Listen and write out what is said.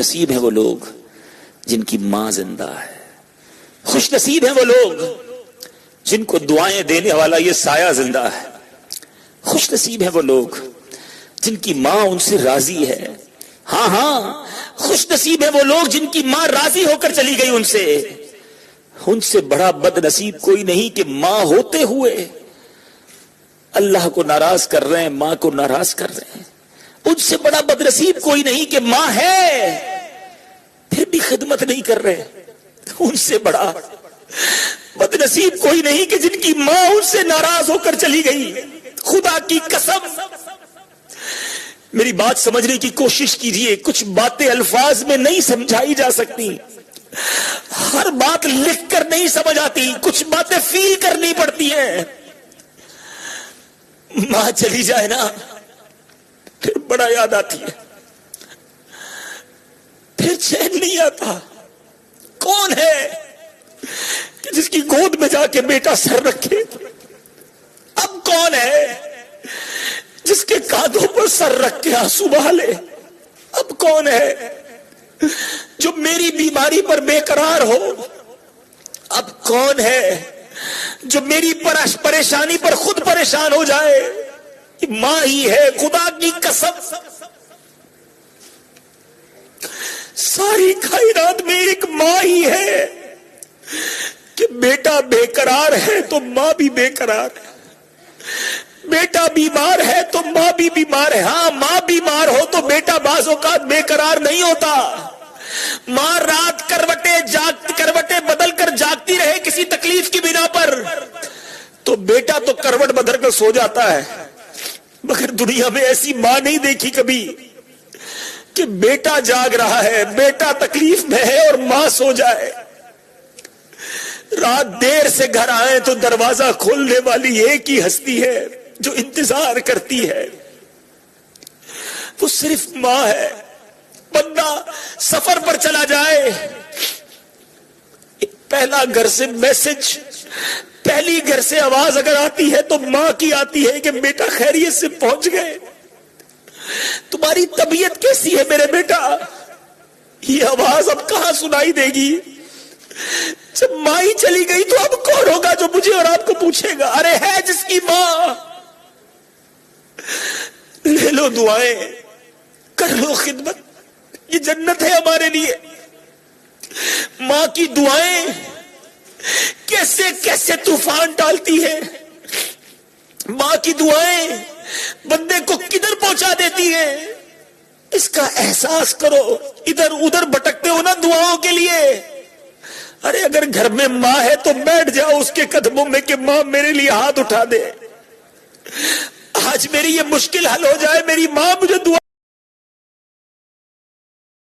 نصیب ہیں وہ لوگ جن کی ماں زندہ ہے، خوش نصیب ہیں وہ لوگ جن کو دعائیں دینے والا یہ سایہ زندہ ہے، خوش نصیب ہیں وہ لوگ جن کی ماں ان سے راضی ہے، ہاں ہاں خوش نصیب ہیں وہ لوگ جن کی ماں راضی ہو کر چلی گئی ان سے بڑا بد نصیب کوئی نہیں کہ ماں ہوتے ہوئے اللہ کو ناراض کر رہے ہیں، ماں کو ناراض کر رہے ہیں، ان سے بڑا بد نصیب کوئی نہیں کہ ماں ہے پھر بھی خدمت نہیں کر رہے، ان سے بڑا بد نصیب کوئی نہیں کہ جن کی ماں ان سے ناراض ہو کر چلی گئی۔ خدا کی قسم میری بات سمجھنے کی کوشش کیجئے، کچھ باتیں الفاظ میں نہیں سمجھائی جا سکتی، ہر بات لکھ کر نہیں سمجھ آتی، کچھ باتیں فیل کرنی پڑتی ہیں۔ ماں چلی جائے نا پھر بڑا یاد آتی ہے، پھر چین نہیں آتا۔ کون ہے کہ جس کی گود میں جا کے بیٹا سر رکھے؟ اب کون ہے جس کے کاندھوں پر سر رکھ کے آنسو بہالے؟ اب کون ہے جو میری بیماری پر بے قرار ہو؟ اب کون ہے جو میری پریشانی پر خود پریشان ہو جائے؟ ماں ہی ہے، خدا کی قسم ساری کائنات میں ایک ماں ہی ہے کہ بیٹا بے قرار ہے تو ماں بھی بے قرار ہے، بیٹا بیمار ہے تو ماں بھی بیمار ہے۔ ہاں ماں بیمار ہو تو بیٹا بعض اوقات بے قرار نہیں ہوتا، ماں رات کروٹیں بدل کر جاگتی رہے کسی تکلیف کی بنا پر تو بیٹا تو کروٹ بدل کر سو جاتا ہے، مگر دنیا میں ایسی ماں نہیں دیکھی کبھی کہ بیٹا جاگ رہا ہے، بیٹا تکلیف میں ہے اور ماں سو جائے۔ رات دیر سے گھر آئے تو دروازہ کھولنے والی ایک ہی ہستی ہے جو انتظار کرتی ہے، وہ صرف ماں ہے۔ بندہ سفر پر چلا جائے، پہلا گھر سے میسج، پہلی گھر سے آواز اگر آتی ہے تو ماں کی آتی ہے کہ بیٹا خیریت سے پہنچ گئے، تمہاری طبیعت کیسی ہے میرے بیٹا؟ یہ آواز اب کہاں سنائی دے گی؟ جب ماں ہی چلی گئی تو اب کون ہوگا جو مجھے اور آپ کو پوچھے گا؟ ارے ہے جس کی ماں، لے لو دعائیں، کر لو خدمت، یہ جنت ہے ہمارے لیے۔ ماں کی دعائیں کیسے کیسے طوفان ڈالتی ہے، ماں کی دعائیں بندے کو کدھر پہنچا دیتی ہیں، اس کا احساس کرو۔ ادھر ادھر بھٹکتے ہو نا دعاؤں کے لیے، ارے اگر گھر میں ماں ہے تو بیٹھ جاؤ اس کے قدموں میں کہ ماں میرے لیے ہاتھ اٹھا دے، آج میری یہ مشکل حل ہو جائے، میری ماں مجھے دعا